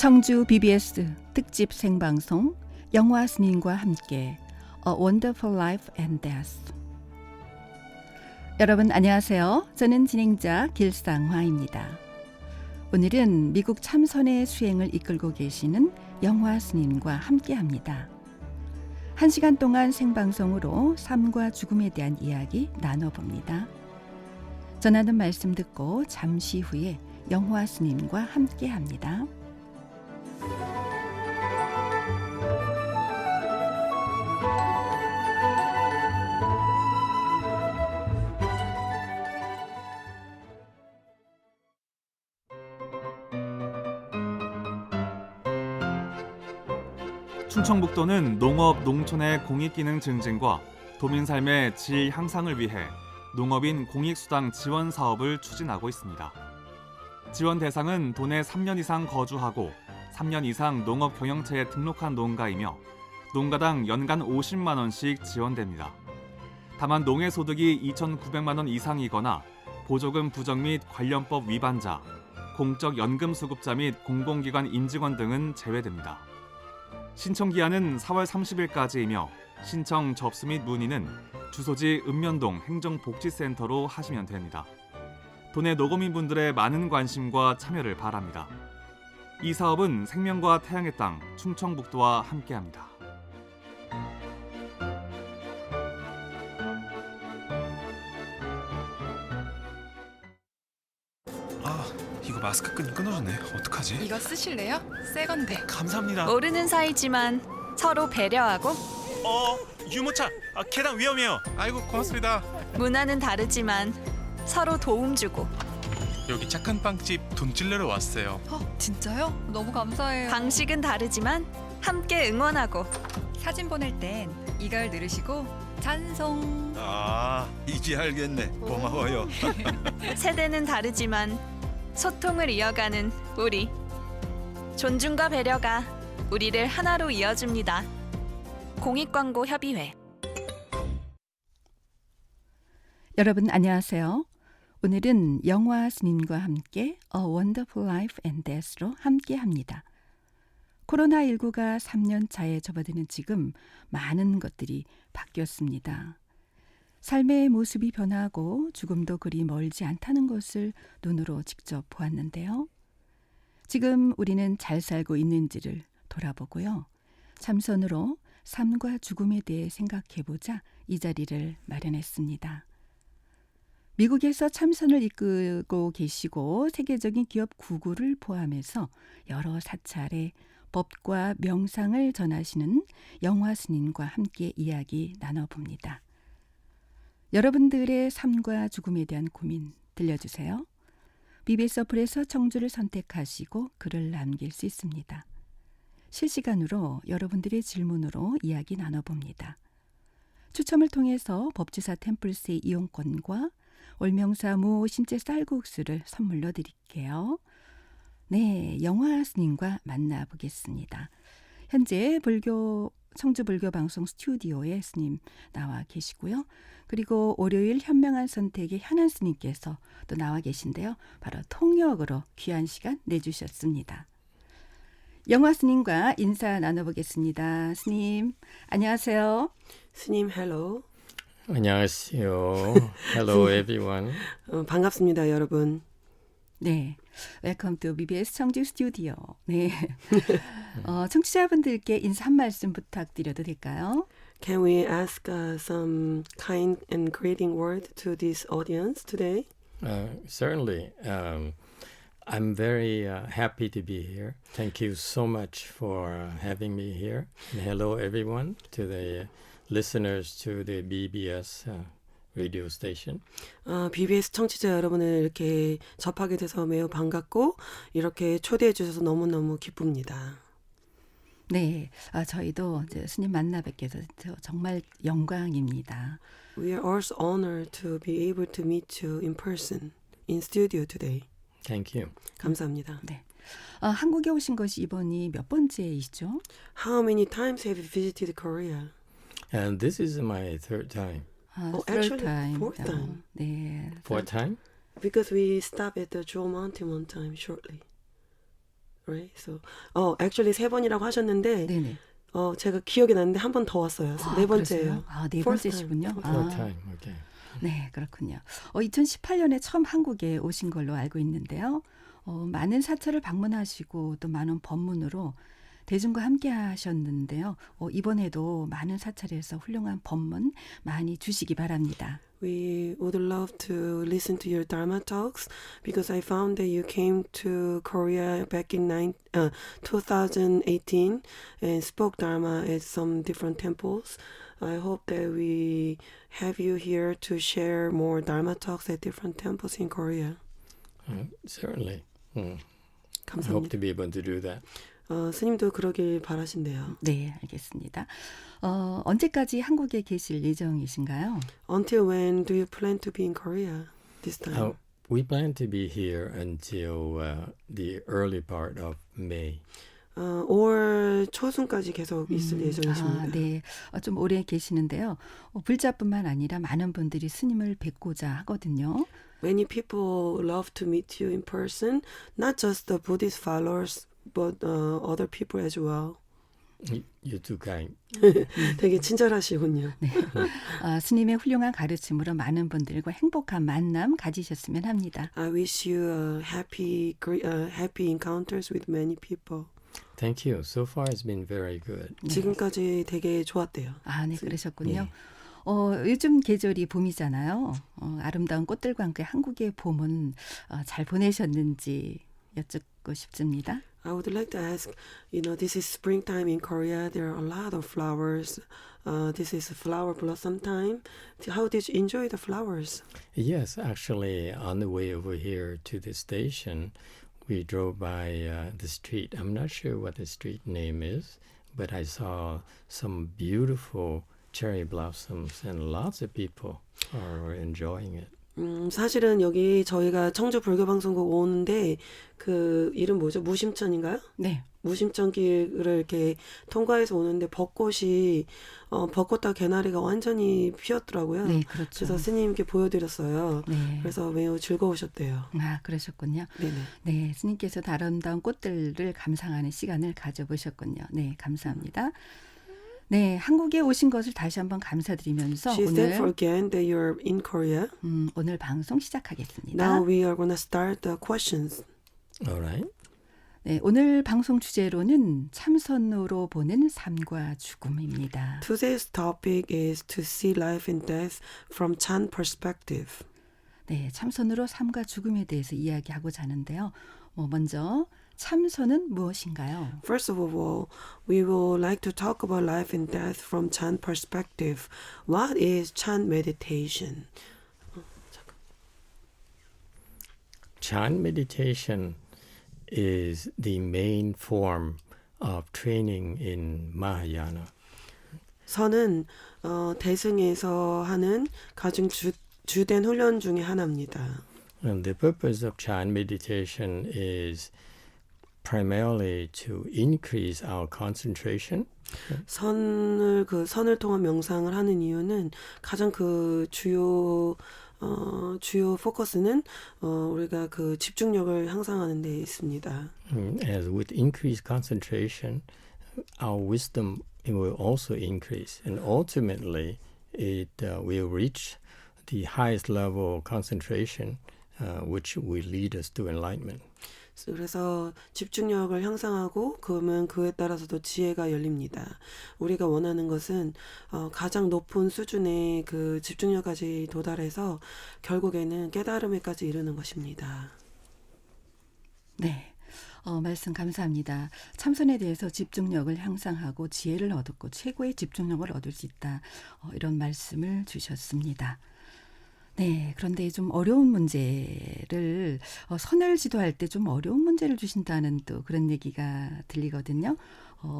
청주 BBS 특집 생방송 영화 스님과 함께 A Wonderful Life and Death. 여러분 안녕하세요. 저는 진행자 길상화입니다. 오늘은 미국 참선의 수행을 이끌고 계시는 영화 스님과 함께합니다. 1시간 동안 생방송으로 삶과 죽음에 대한 이야기 나눠봅니다. 전하는 말씀 듣고 잠시 후에 영화 스님과 함께합니다. 충청북도는 농업, 농촌의 공익기능 증진과 도민 삶의 질 향상을 위해 농업인 공익수당 지원 사업을 추진하고 있습니다. 지원 대상은 도내 3년 이상 거주하고 3년 이상 농업 경영체에 등록한 농가이며 농가당 연간 50만 원씩 지원됩니다. 다만 농해 소득이 2,900만 원 이상이거나 보조금 부정 및 관련법 위반자, 공적 연금 수급자 및 공공기관 임직원 등은 제외됩니다. 신청 기한은 4월 30일까지이며 신청 접수 및 문의는 주소지 읍면동 행정복지센터로 하시면 됩니다. 도내 노고민분들의 많은 관심과 참여를 바랍니다. 이 사업은 생명과 태양의 땅 충청북도와 함께합니다. 이거 마스크 끈이 끊어졌네. 어떡하지? 이거 쓰실래요? 새 건데. 감사합니다. 모르는 사이지만 서로 배려하고 유모차. 계단 위험해요. 아이고 고맙습니다. 문화는 다르지만 서로 도움 주고 여기 착한 빵집 돈찔러러 왔어요. 진짜요? 너무 감사해요. 방식은 다르지만 함께 응원하고 사진 보낼 땐 이걸 누르시고 찬송. 이제 알겠네. 고마워요. 세대는 다르지만 소통을 이어가는 우리. 존중과 배려가 우리를 하나로 이어줍니다. 공익광고협의회. 여러분 안녕하세요. 오늘은 영화 스님과 함께 A Wonderful Life and Death로 함께합니다. 코로나19가 3년 차에 접어드는 지금 많은 것들이 바뀌었습니다. 삶의 모습이 변하고 죽음도 그리 멀지 않다는 것을 눈으로 직접 보았는데요. 지금 우리는 잘 살고 있는지를 돌아보고요. 참선으로 삶과 죽음에 대해 생각해보자 이 자리를 마련했습니다. 미국에서 참선을 이끌고 계시고 세계적인 기업 구글을 포함해서 여러 사찰의 법과 명상을 전하시는 영화 스님과 함께 이야기 나눠봅니다. 여러분들의 삶과 죽음에 대한 고민 들려주세요. BBS 어플에서 청주를 선택하시고 글을 남길 수 있습니다. 실시간으로 여러분들의 질문으로 이야기 나눠봅니다. 추첨을 통해서 법주사 템플스의 이용권과 올명사 무 신체 쌀국수를 선물로 드릴게요. 네, 영화 스님과 만나보겠습니다. 현재 청주 불교방송 스튜디오에 스님 나와 계시고요. 그리고 월요일 현명한 선택의 현안 스님께서 또 나와 계신데요. 바로 통역으로 귀한 시간 내주셨습니다. 영화 스님과 인사 나눠보겠습니다. 스님, 안녕하세요. 스님, hello. 안녕하세요. Hello everyone. 반갑습니다, 여러분. 네, Welcome to BBS 청주 스튜디오. 네, 청취자분들께 인사 한 말씀 부탁드려도 될까요? Can we ask some kind and greeting word to this audience today? Certainly. I'm very happy to be here. Thank you so much for having me here. And hello everyone to the listeners to the BBS radio station. BBS 청취자 여러분을 이렇게 접하게 돼서 매우 반갑고 이렇게 초대해 주셔서 너무너무 기쁩니다. 네, 저희도 이제 스님 만나 뵙게 돼서 정말 영광입니다. We are also honored to be able to meet you in person in studio today. Thank you. 감사합니다. 네, 한국에 오신 것이 이번이 몇 번째이시죠? How many times have you visited Korea? And this is my third time. Actually, fourth time. 네. Fourth time? Because we stopped at the Jewel Mountain one time shortly. Right? So, actually 3번이라고 하셨는데 네네. 제가 기억이 나는데 한 번 더 왔어요. 그래서 네 번째예요. 아, 네 Fourth 번째시군요. time. Fourth 아, time. Okay. 네, 그렇군요. 2018년에 처음 한국에 오신 걸로 알고 있는데요. 많은 사찰을 방문하시고 또 많은 법문으로 대중과 함께 하셨는데요. 이번에도 많은 사찰에서 훌륭한 법문 많이 주시기 바랍니다. We would love to listen to your Dharma talks because I found that you came to Korea back in 2018 and spoke Dharma at some different temples. I hope that we have you here to share more Dharma talks at different temples in Korea. Certainly. I hope 감사합니다. to be able to do that. 스님도 그러길 바라신대요. 네, 알겠습니다. 언제까지 한국에 계실 예정이신가요? Until when do you plan to be in Korea this time? We plan to be here until the early part of May. 5월 초순까지 계속 있을 예정이십니다. 아, 네. 좀 오래 계시는데요. 불자뿐만 아니라 많은 분들이 스님을 뵙고자 하거든요. Many people love to meet you in person, not just the Buddhist followers, but other people as well. You're too kind. 되게 친절하시군요. 스님의 훌륭한 가르침으로 많은 분들과 행복한 만남 가지셨으면 합니다. I wish you happy encounters with many people. Thank you. So far it's been very good. 지금까지 되게 좋았대요. 아, 네, 그러셨군요. 네. 요즘 계절이 봄이잖아요. 아름다운 꽃들과 함께 한국의 봄은 잘 보내셨는지 여쭙고 싶습니다. I would like to ask, this is springtime in Korea. There are a lot of flowers. This is flower blossom time. How did you enjoy the flowers? Yes, actually, on the way over here to the station, we drove by the street. I'm not sure what the street name is, but I saw some beautiful cherry blossoms and lots of people are enjoying it. 사실은 여기 저희가 청주 불교방송국 오는데 그 이름 뭐죠? 무심천인가요? 네. 무심천 길을 이렇게 통과해서 오는데 벚꽃이 벚꽃과 개나리가 완전히 피었더라고요. 네, 그렇죠. 그래서 스님께 보여드렸어요. 네. 그래서 매우 즐거우셨대요. 아, 그러셨군요. 네네. 네, 스님께서 아름다운 꽃들을 감상하는 시간을 가져보셨군요. 네, 감사합니다. 네, 한국에 오신 것을 다시 한번 감사드리면서 She's thankful 오늘 again that you're in Korea. 오늘 방송 시작하겠습니다. Now we are going to start the questions. All right. 네, 오늘 방송 주제로는 참선으로 보는 삶과 죽음입니다. Today's topic is to see life and death from Chan perspective. 네, 참선으로 삶과 죽음에 대해서 이야기하고자 하는데요. 먼저 참선은 무엇인가요? First of all, we would like to talk about life and death from Chan perspective. What is Chan meditation? Chan meditation is the main form of training in Mahayana. 선은 대승에서 하는 가장 주된 훈련 중에 하나입니다. And the purpose of Chan meditation is primarily to increase our concentration. 선을 통한 명상을 하는 이유는 가장 그 주요 포커스는 우리가 그 집중력을 향상하는 데 있습니다. As with increased concentration, our wisdom will also increase, and ultimately, it will reach the highest level of concentration, which will lead us to enlightenment. 그래서 집중력을 향상하고 그러면 그에 따라서도 지혜가 열립니다. 우리가 원하는 것은 가장 높은 수준의 그 집중력까지 도달해서 결국에는 깨달음에까지 이르는 것입니다. 네. 말씀 감사합니다. 참선에 대해서 집중력을 향상하고 지혜를 얻었고 최고의 집중력을 얻을 수 있다. 이런 말씀을 주셨습니다. 네, 그런데 좀 어려운 문제를 선을 지도할 때 좀 어려운 문제를 주신다는 또 그런 얘기가 들리거든요.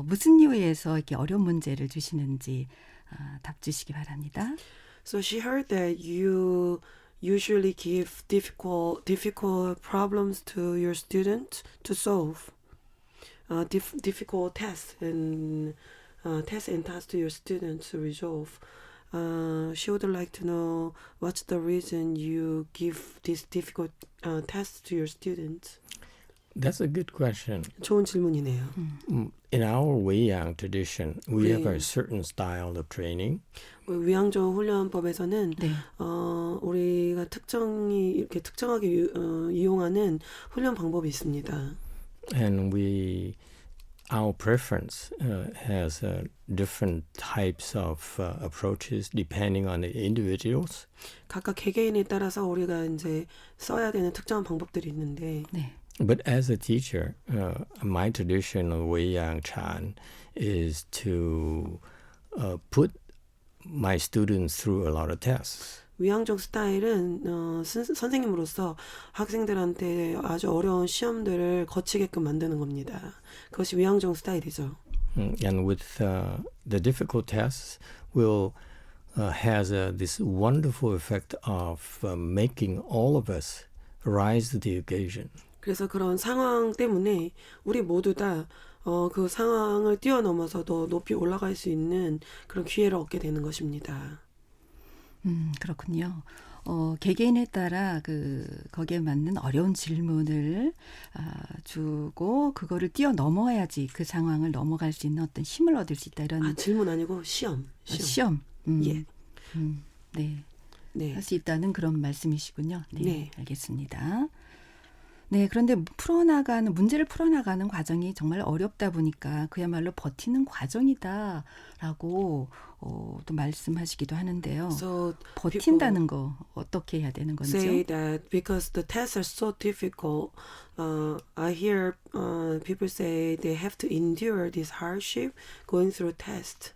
무슨 이유에서 이렇게 어려운 문제를 주시는지 답 주시기 바랍니다. So she heard that you usually give difficult problems to your students to solve. Difficult tests and tasks to your students to resolve. She would like to know what's the reason you give these difficult tests to your students. That's a good question. 좋은 질문이네요. In our Weiyang tradition, we have a 네. certain style of training. 위양조 훈련법에서는 네. 우리가 이렇게 특정하게 이용하는 훈련 방법이 있습니다. And our preference has different types of approaches depending on the individuals. 각각 개개인에 따라서 우리가 이제 써야 되는 특정한 방법들이 있는데 네. But as a teacher, my tradition of Weiyang Chan is to put my students through a lot of tests. 위양적 스타일은 선생님으로서 학생들한테 아주 어려운 시험들을 거치게끔 만드는 겁니다. 그것이 위양적 스타일이죠. And with the difficult tests has this wonderful effect of making all of us rise to the occasion. 그래서 그런 상황 때문에 우리 모두 다 그 상황을 뛰어넘어서 더 높이 올라갈 수 있는 그런 기회를 얻게 되는 것입니다. 그렇군요. 개개인에 따라 거기에 맞는 어려운 질문을 주고 그거를 뛰어넘어야지 그 상황을 넘어갈 수 있는 어떤 힘을 얻을 수 있다 이런 질문 아니고 시험. 시험. 예. 네. 네. 할 수 있다는 그런 말씀이시군요. 네, 네. 알겠습니다. 네, 그런데 문제를 풀어나가는 과정이 정말 어렵다 보니까 그야말로 버티는 과정이다라고 또 말씀하시기도 하는데요. So 버틴다는 거 어떻게 해야 되는 건지요? say that because the tests are so difficult, I hear people say they have to endure this hardship going through test.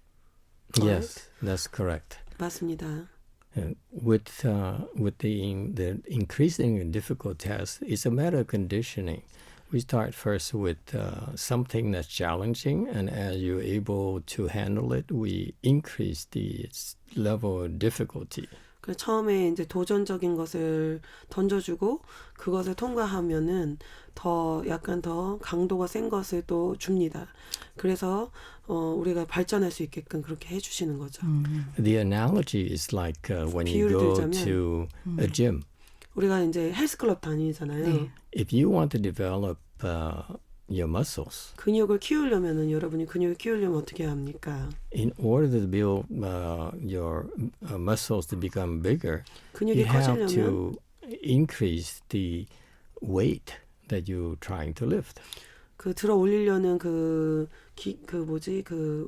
Yes, that's correct. 맞습니다. With the increasing difficult tests, it's a matter of conditioning. We start first with something that's challenging, and as you're able to handle it, we increase the level of difficulty. 그 처음에 이제 도전적인 것을 던져주고 그것을 통과하면은 약간 더 강도가 센 것을 또 줍니다. 그래서 우리가 발전할 수 있게끔 그렇게 해주시는 거죠. The analogy is like when you 비유를 go 들자면, to a gym. 우리가 이제 헬스클럽 다니잖아요. 네. If you want to develop your muscles, 근육을 키우려면은 여러분이 근육을 키우려면 어떻게 해야 합니까? in order to build your muscles to become bigger, 근육이 you have 커지려면 to increase the weight that you're trying to lift. 그 들어 올리려는 그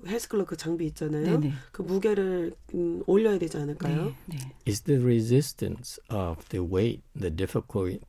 헬스클럽 그 장비 있잖아요. 네네. 그 무게를 올려야 되지 않을까요? 네, 네. It's the resistance of the weight, the difficulty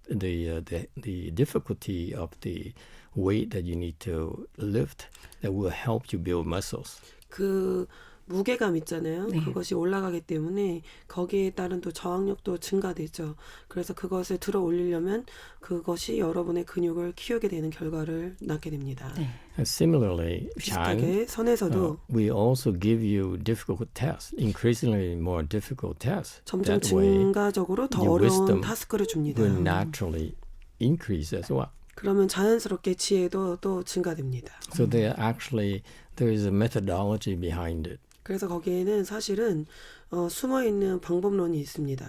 of the weight that you need to lift that will help you build muscles. 그 무게감 있잖아요. 네. 그것이 올라가기 때문에 거기에 따른 또 저항력도 증가되죠. 그래서 그것을 들어 올리려면 그것이 여러분의 근육을 키우게 되는 결과를 낳게 됩니다. 네. And similarly, 비슷하게 선에서도 we also give you difficult tests, increasingly more difficult tests. 점점 That way, 증가적으로 더 your 어려운 wisdom 타스크를 줍니다. will naturally increase as well. 그러면 자연스럽게 지혜도 또 증가됩니다. So there is a methodology behind it. 그래서 거기에는 사실은 숨어있는 방법론이 있습니다.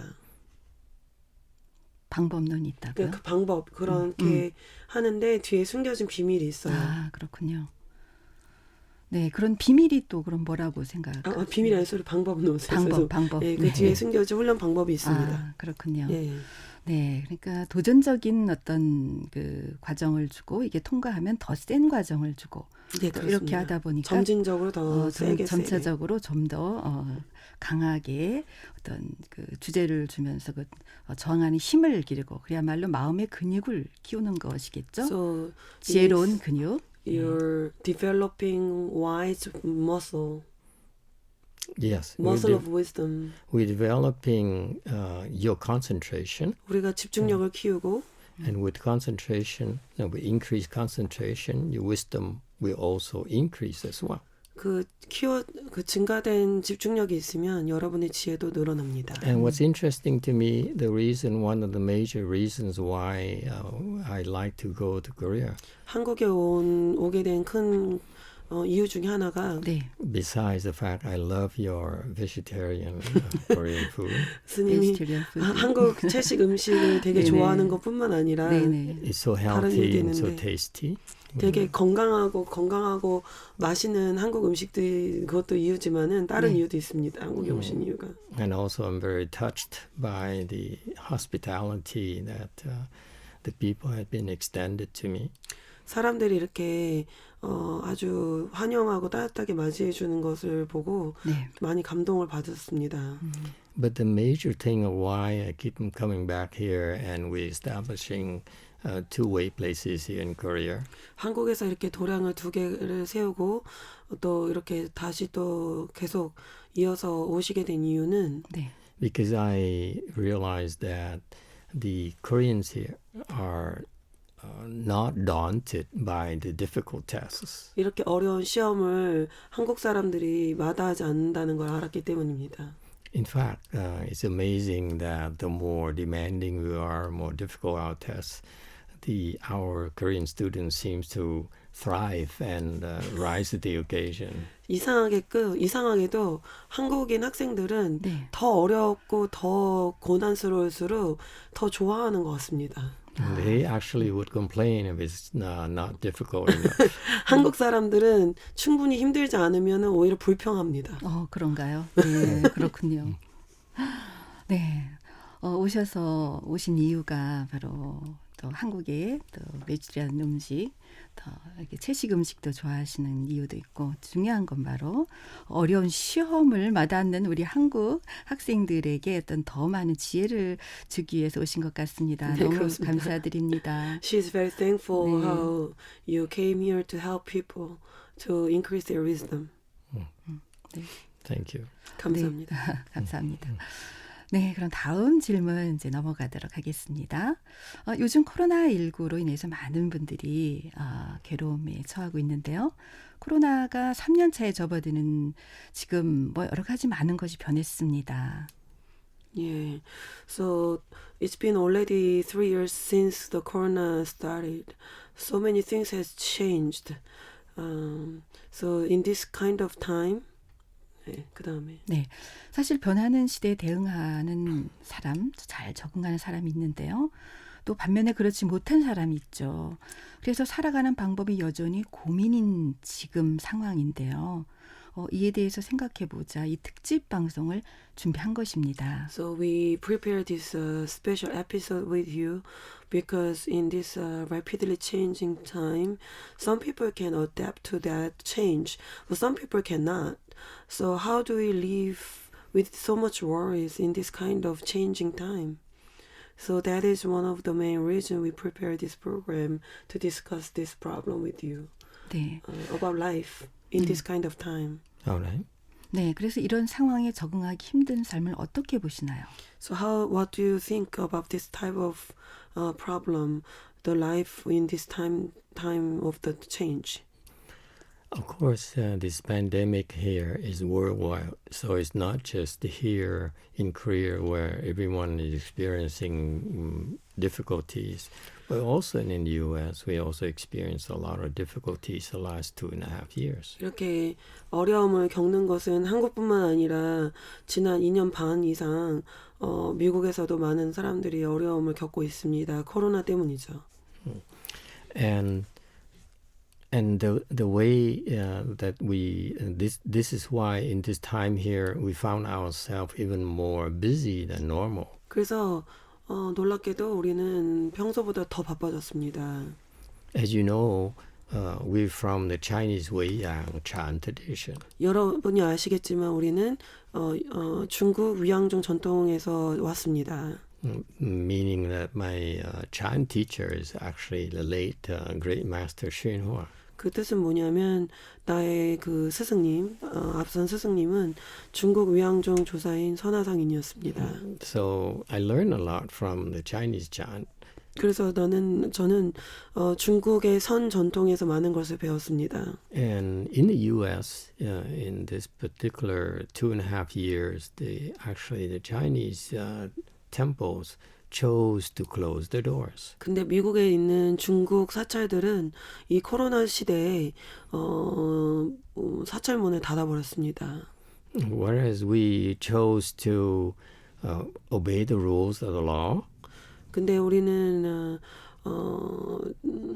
방법론이 있다고요? 그 방법 그렇게 하는데 뒤에 숨겨진 비밀이 있어요. 아, 그렇군요. 네, 그런 비밀이 또 그럼 뭐라고 생각하세요? 비밀이 아니라 소리 방법론. 방법. 예, 그 네. 뒤에 숨겨진 훈련 방법이 있습니다. 아, 그렇군요. 예. 네, 그러니까 도전적인 어떤 그 과정을 주고 이게 통과하면 더 센 과정을 주고 네, 또 그렇습니다. 이렇게 하다 보니까 점진적으로 더 세게 점차적으로 좀 더 강하게 어떤 그 주제를 주면서 그 저항하는 힘을 기르고 그야말로 마음의 근육을 키우는 것이겠죠. So 지혜로운 근육. you're developing wise muscle Yes, of wisdom. we're developing your concentration, 우리가 집중력을 키우고 and with concentration, we increase concentration, your wisdom will also increase as well. 그 증가된 집중력이 있으면 여러분의 지혜도 늘어납니다. And what's interesting to me, one of the major reasons why I like to go to Korea, 한국에 오게 된 큰 이유 중에 하나가 네. Besides the fact I love your vegetarian Korean food, 스님이 베지테리언 푸드. 한국 채식 음식을 되게 네네. 좋아하는 것뿐만 아니라 네네. it's so 다른 healthy 이유도 and so 있는데. tasty. 되게 건강하고 맛있는 한국 음식들 그것도 이유지만은 다른 네. 이유도 있습니다. 한국에 오신 이유가. And also, I'm very touched by the hospitality that the people have been extended to me. 사람들이 이렇게 아주 환영하고 따뜻하게 맞이해 주는 것을 보고 네. 많이 감동을 받았습니다. But the major thing of why I keep coming back here and we're establishing two-way places here in Korea 한국에서 이렇게 도량을 2개를 세우고 또 이렇게 다시 또 계속 이어서 오시게 된 이유는 네. because I realized that the Koreans here are not daunted by the difficult tests. 이렇게 어려운 시험을 한국 사람들이 마다하지 않는다는 걸 알았기 때문입니다. In fact, it's amazing that the more demanding we are, more difficult our tests, our Korean students seems to thrive and rise to the occasion. 이상하게도 한국인 학생들은 네. 더 어렵고 더 고난스러울수록 더 좋아하는 것 같습니다. They actually would complain if it's not difficult enough. 한국 사람들은 충분히 힘들지 않으면 오히려 불평합니다. 그런가요? 네, 그렇군요. 네. 오신 이유가 바로 또 한국의 또 베지테리안 음식, 더 이렇게 채식 음식도 좋아하시는 이유도 있고 중요한 건 바로 어려운 시험을 마다하는 우리 한국 학생들에게 어떤 더 많은 지혜를 주기 위해서 오신 것 같습니다. 네, 너무 그렇습니다. 감사드립니다. She's very thankful 네. how you came here to help people to increase their wisdom. Thank you. 감사합니다. 네, 감사합니다. 네, 그럼 다음 질문 이제 넘어가도록 하겠습니다. 요즘 코로나19로 인해서 많은 분들이 괴로움에 처하고 있는데요. 코로나가 3년 차에 접어드는 지금 뭐 여러 가지 많은 것이 변했습니다. Yeah. So it's been already 3 years since the corona started. So many things has changed. So in this kind of time, 네, 그다음에 네, 사실 변하는 시대에 대응하는 사람, 잘 적응하는 사람이 있는데요. 또 반면에 그렇지 못한 사람이 있죠. 그래서 살아가는 방법이 여전히 고민인 지금 상황인데요. 이에 대해서 생각해보자 이 특집 방송을 준비한 것입니다. So we prepared this special episode with you because in this rapidly changing time, some people can adapt to that change, but some people cannot. So how do we live with so much worries in this kind of changing time? So that is one of the main reasons we prepared this program to discuss this problem with you 네, about life in this kind of time. All right. 네, 그래서 이런 상황에 적응하기 힘든 삶을 어떻게 보시나요? So what do you think about this type of problem, the life in this time of the change? Of course, this pandemic here is worldwide, so it's not just here in Korea where everyone is experiencing difficulties, but also in the U.S. we also experienced a lot of difficulties the last 2.5 years. 이렇게 어려움을 겪는 것은 한국뿐만 아니라 지난 2년 반 이상 미국에서도 많은 사람들이 어려움을 겪고 있습니다. 코로나 때문이죠. And the way that this is why in this time here we found ourselves even more busy than normal. 그래서 놀랍게도 우리는 평소보다 더 바빠졌습니다. As you know, we're from the Chinese Weiyang Chan tradition. 여러분이 아시겠지만 우리는 중국 위양종 전통에서 왔습니다. Meaning that my Chan teacher is actually the late great master Xinhua. 그 뜻은 뭐냐면 나의 그 스승님, 앞선 스승님은 중국 위양종 조사인 선화상인이었습니다. So I learned a lot from the Chinese Chan. 그래서 저는 중국의 선 전통에서 많은 것을 배웠습니다. And in the U.S., in this particular 2.5 years, the Chinese temples chose to close the doors. 근데 미국에 있는 중국 사찰들은 이 코로나 시대에 사찰문을 닫아버렸습니다. Whereas we chose to obey the rules of the law, 근데 우리는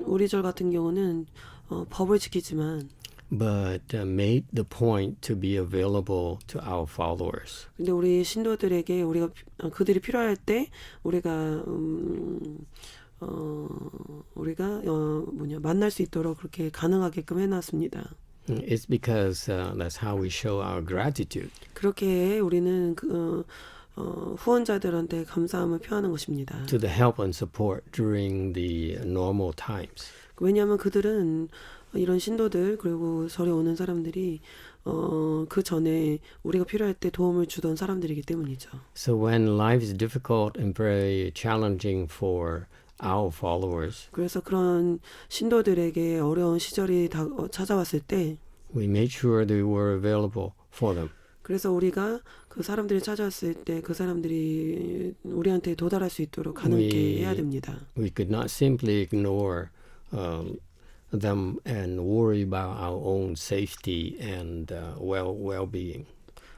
우리 절 같은 경우는 법을 지키지만 but made the point to be available to our followers. 근데 우리 신도들에게 그들이 필요할 때 우리가 만날 수 있도록 그렇게 가능하게끔 해놨습니다. It's because that's how we show our gratitude. 그렇게 우리는 후원자들한테 감사함을 표하는 것입니다. To the help and support during the normal times. 왜냐하면 그들은 이런 신도들 그리고 절에 오는 사람들이 그 전에 우리가 필요할 때 도움을 주던 사람들이기 때문이죠. So when life is difficult and very challenging for our followers, 그래서 그런 신도들에게 어려운 시절이 찾아왔을 때 we made sure that we were available for them. 그래서 우리가 그 사람들이 찾아왔을 때 그 사람들이 우리한테 도달할 수 있도록 가능하게 해야 됩니다. We could not simply ignore them and worry about our own safety and well-being.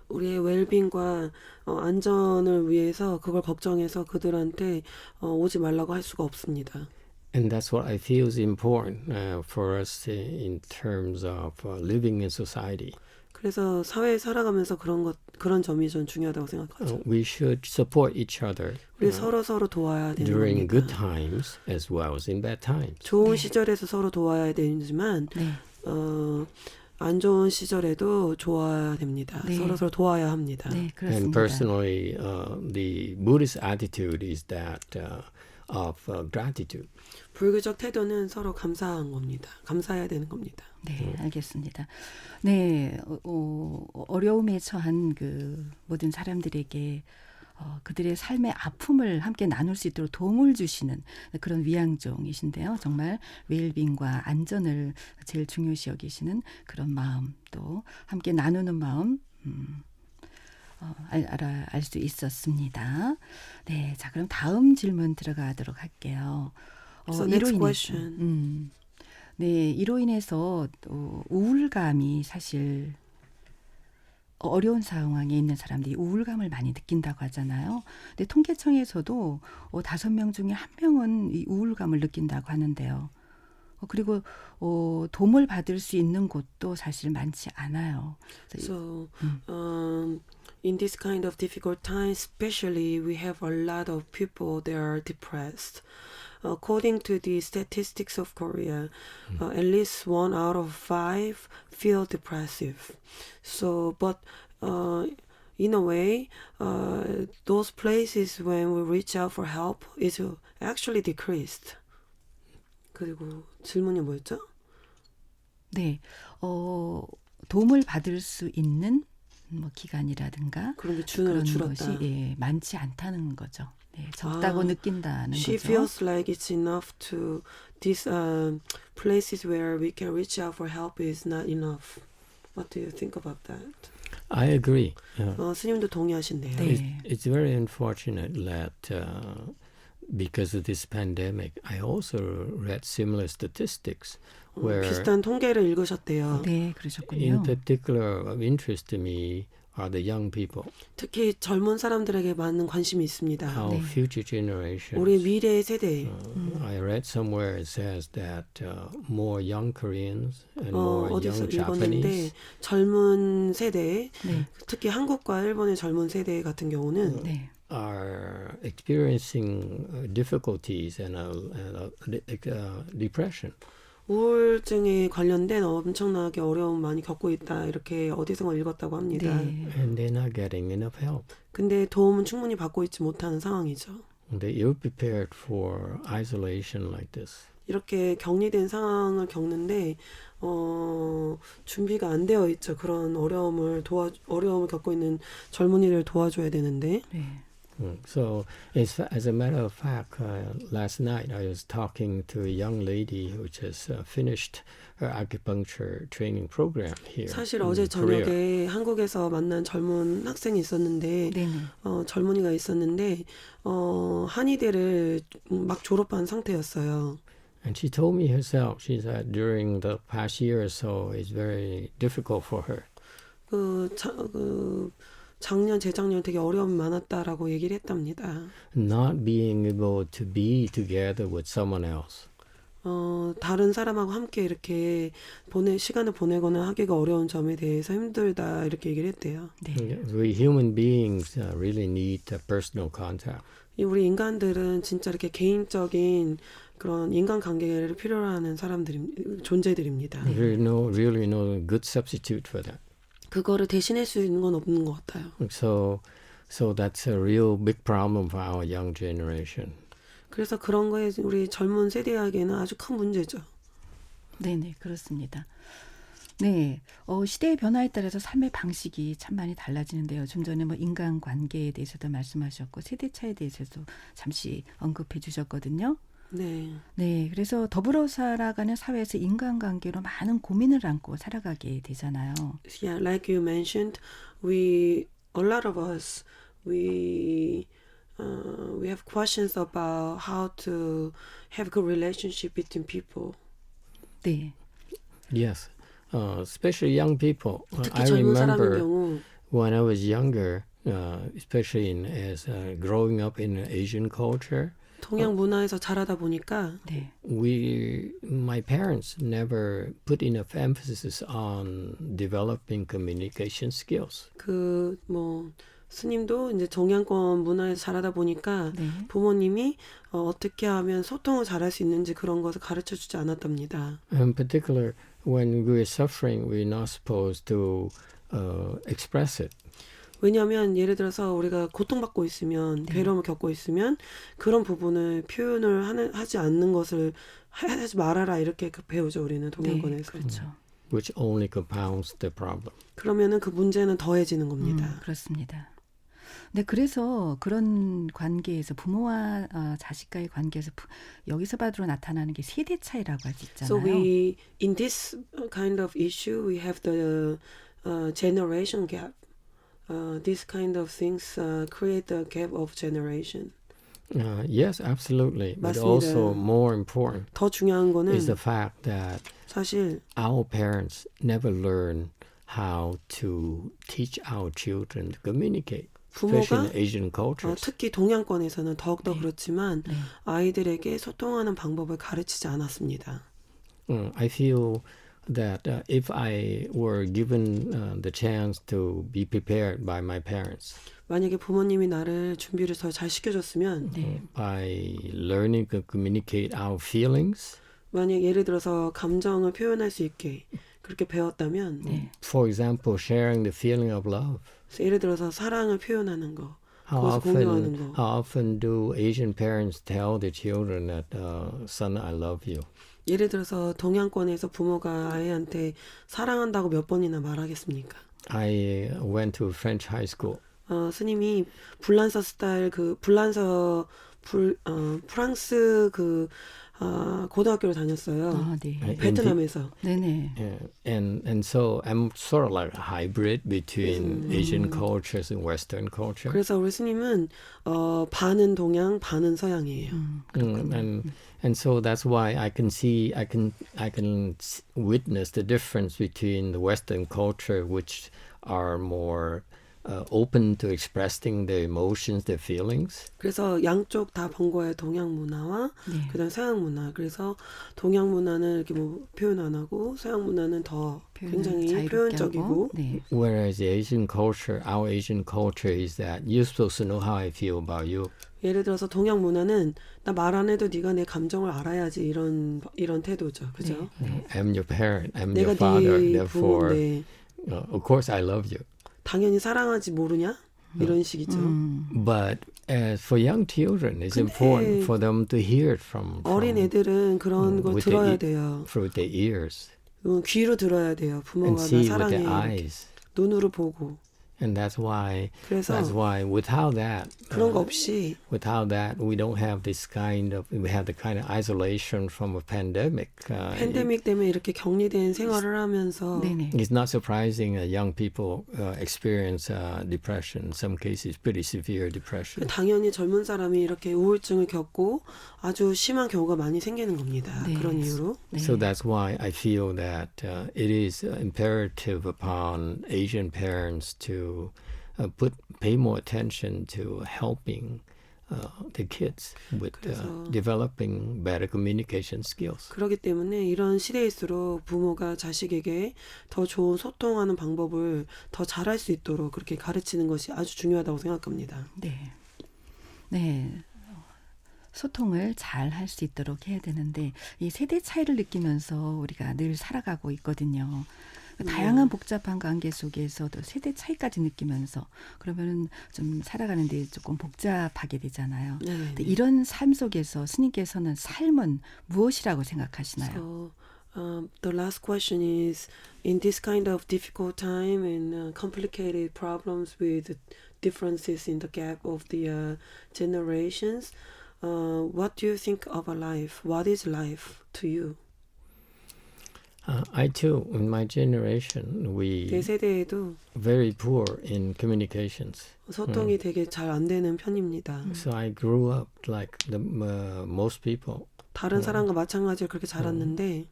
우리의 웰빙과 안전을 위해서 그걸 걱정해서 그들한테 오지 말라고 할 수가 없습니다. And that's what I feel is important for us in terms of living in society. 그래서 사회에 살아가면서 그런 점이 전 중요하다고 생각하죠. We should support each other 우리 서로 도와야 되는 during 겁니다. good times as well as in bad times. 좋은 시절에서 서로 도와야 되지만 네. 안 좋은 시절에도 도와야 됩니다. 네. 서로 도와야 합니다. 네, And 그렇습니다. personally, the Buddhist attitude is that of gratitude. 불교적 태도는 서로 감사한 겁니다. 감사해야 되는 겁니다. 네, 알겠습니다. 네, 어려움에 처한 그 모든 사람들에게 그들의 삶의 아픔을 함께 나눌 수 있도록 도움을 주시는 그런 위양종이신데요. 정말 웰빙과 안전을 제일 중요시 여기시는 그런 마음, 또 함께 나누는 마음 알 수 있었습니다. 네, 자 그럼 다음 질문 들어가도록 할게요. So next question. 네, 이로 인해서 우울감이 사실 어려운 상황에 있는 사람들이 우울감을 많이 느낀다고 하잖아요. 근데 통계청에서도 5명 중에 1명은 이 우울감을 느낀다고 하는데요. 그리고 도움을 받을 수 있는 곳도 사실 많지 않아요. So, in this kind of difficult times, especially, we have a lot of people that are depressed. According to the statistics of Korea, at least 1 out of 5 feel depressive. So, but in a way, those places when we reach out for help is actually decreased. 그리고 질문이 뭐였죠? 네, 도움을 받을 수 있는 기간이라든가 그런 게 그런 줄었다. 것이 많지 않다는 거죠. 네, 적다고 느낀다는 She 거죠. feels like it's enough to these places where we can reach out for help is not enough. What do you think about that? I agree. 스님도 동의하신대요. 네. It's very unfortunate that because of this pandemic, I also read similar statistics where, 비슷한 통계를 읽으셨대요. 네, 그러셨군요. in particular, of interest to me are the young people, 특히 젊은 사람들에게 많은 관심이 있습니다. our 네. future generations. 우리 미래의 세대. I read somewhere it says that more young Koreans and more 어디서 young 읽었는데 Japanese 젊은 세대, 네, 특히 한국과 일본의 젊은 세대 같은 경우는 네, are experiencing difficulties and depression. 우울증에 관련된 엄청나게 어려움 많이 겪고 있다. 이렇게 어디서 읽었다고 합니다. 네. And they're not getting enough help. 근데 도움은 충분히 받고 있지 못하는 상황이죠. They ill prepared for isolation like this. 이렇게 격리된 상황을 겪는데 준비가 안 되어 있죠. 그런 어려움을 겪고 있는 젊은이를 도와줘야 되는데. 네. So, as a matter of fact, last night I was talking to a young lady who just finished her acupuncture training program here. 사실 in 어제 Korea. 저녁에 한국에서 만난 젊은 학생이 있었는데 네네. 젊은이가 있었는데 한의대를 막 졸업한 상태였어요. And she told me herself, she said during the past year or so, it's very difficult for her. 작년, 재작년 되게 어려움이 많았다라고 얘기를 했답니다. Not being able to be together with someone else. 다른 사람하고 함께 이렇게 시간을 보내거나 하기가 어려운 점에 대해서 힘들다 이렇게 얘기를 했대요. 네. We human beings really need personal contact. 우리 인간들은 진짜 이렇게 개인적인 그런 인간관계를 필요로 하는 존재들입니다. Really no good substitute for that. 그거를 대신할 수 있는 건 없는 것 같아요. So that's a real big problem for our young generation. 그래서 그런 거에 우리 젊은 세대에게는 아주 큰 문제죠. 네네, 그렇습니다. 네, 시대의 변화에 따라서 삶의 방식이 참 많이 달라지는데요. 좀 전에 뭐 인간관계에 대해서도 말씀하셨고 세대 차에 대해서도 잠시 언급해 주셨거든요. 네. 네, 그래서 더불어 살아가는 사회에서 인간관계로 많은 고민을 안고 살아가게 되잖아요. Yeah, like you mentioned, a lot of us, we have questions about how to have good relationship between people. 네, Yes, especially young people. 특히 I 젊은 사람의 remember 경우 when I was younger, especially as growing up in Asian culture, 동양 문화에서 자라다 보니까 네, my parents never put enough emphasis on developing communication skills. 스님도 이제 동양권 문화에서 자라다 보니까 네, 부모님이 어떻게 하면 소통을 잘할 수 있는지 그런 것을 가르쳐 주지 않았답니다. In particular, when we're suffering, we're not supposed to express it. 왜냐하면 예를 들어서 우리가 고통받고 있으면 괴로움을 겪고 있으면 그런 부분을 표현을 하지 않는 것을 하지 말아라 이렇게 배우죠 우리는 동양권에서. 네, 그렇죠. Which only compounds the problem. 그러면은 그 문제는 더해지는 겁니다. 그렇습니다. 네, 그래서 그런 관계에서 부모와 자식과의 관계에서 여기서 바로 나타나는 게 세대 차이라고 할 수 So 있잖아요. in this kind of issue, we have the generation gap. These kind of things create the gap of generation. Yes, absolutely. But 맞습니다. also more important 더 중요한 거는 is the fact that 사실 our parents never learn how to teach our children to communicate, especially in 부모가 Asian cultures. 특히 동양권에서는 더욱더 그렇지만 네. 아이들에게 소통하는 방법을 가르치지 않았습니다. I feel that if I were given the chance to be prepared by my parents, 만약에 부모님이 나를 준비를 더 잘 시켜줬으면 네, by learning to communicate our feelings, 만약 예를 들어서 감정을 표현할 수 있게 그렇게 배웠다면 네, for example, sharing the feeling of love. 예를 들어서 사랑을 표현하는 거 그것을 공유하는 거 How often do Asian parents tell their children that, son, I love you? 예를 들어서 동양권에서 부모가 아이한테 사랑한다고 몇 번이나 말하겠습니까? I went to French high school. 스님이 불란서 스타일 프랑스 고등학교를 다녔어요. 네, 베트남에서. 네네, And so I'm sort of like a hybrid between Asian cultures and Western culture. 그래서 우리 스님은 반은 동양, 반은 서양이에요. And so that's why I can witness the difference between the Western culture, which are more open to expressing their emotions, their feelings. 그래서 양쪽 다 본 거예요. 동양 문화와 네. 그다음 서양 문화. 그래서 동양 문화는 이렇게 뭐 표현 안 하고 서양 문화는 더 굉장히 자유롭게 표현적이고. 하고, 네, Whereas the Asian culture, our Asian culture is that you're supposed to know how I feel about you. 예를 들어서 동양 문화는 나 말 안 해도 네가 내 감정을 알아야지 이런 태도죠. 그죠? 네, I'm your parent, I'm 내가 your father, 네 therefore, 부모인데 of course I love you. 당연히 사랑하지 모르냐? 이런 식이죠. But as for young children, it's important for them to hear it from 어린 애들은 그런 거 with 들어야 their 돼요. through their ears 귀로 들어야 돼요. and 부모가 나 see with their 사랑해. eyes. 눈으로 보고. And that's why 그래서 without that 그런 거 없이 we don't have this kind of we have the kind of isolation from a pandemic. 팬데믹 때문에 이렇게 격리된 생활을 하면서 네네. It's not surprising that young people experience depression. In some cases, pretty severe depression. 당연히 젊은 사람이 이렇게 우울증을 겪고 아주 심한 경우가 많이 생기는 겁니다. 네. 그런 이유로. 네. So that's why I feel that it is imperative upon Asian parents to pay more attention to helping the kids with developing better communication skills. 그렇기 때문에 이런 시대일수록 부모가 자식에게 더 좋은 소통하는 방법을 더 잘할 수 있도록 그렇게 가르치는 것이 아주 중요하다고 생각합니다. 네. 네. 소통을 잘 할 수 있도록 해야 되는데 이 세대 차이를 느끼면서 우리가 늘 살아가고 있거든요. 다양한 복잡한 관계 속에서도 세대 차이까지 느끼면서 그러면은 좀 살아가는데 조금 복잡하게 되잖아요. 네. 근데 이런 삶 속에서 스님께서는 삶은 무엇이라고 생각하시나요? So, the last question is, in this kind of difficult time and complicated problems with differences in the gap of the generations, what do you think of a life? What is life to you? I too, in my generation, we 내 세대에도 very poor in communications. 소통이 되게 잘 안 되는 편입니다. So I grew up like most people, 다른 사람과 마찬가지로 그렇게 자랐는데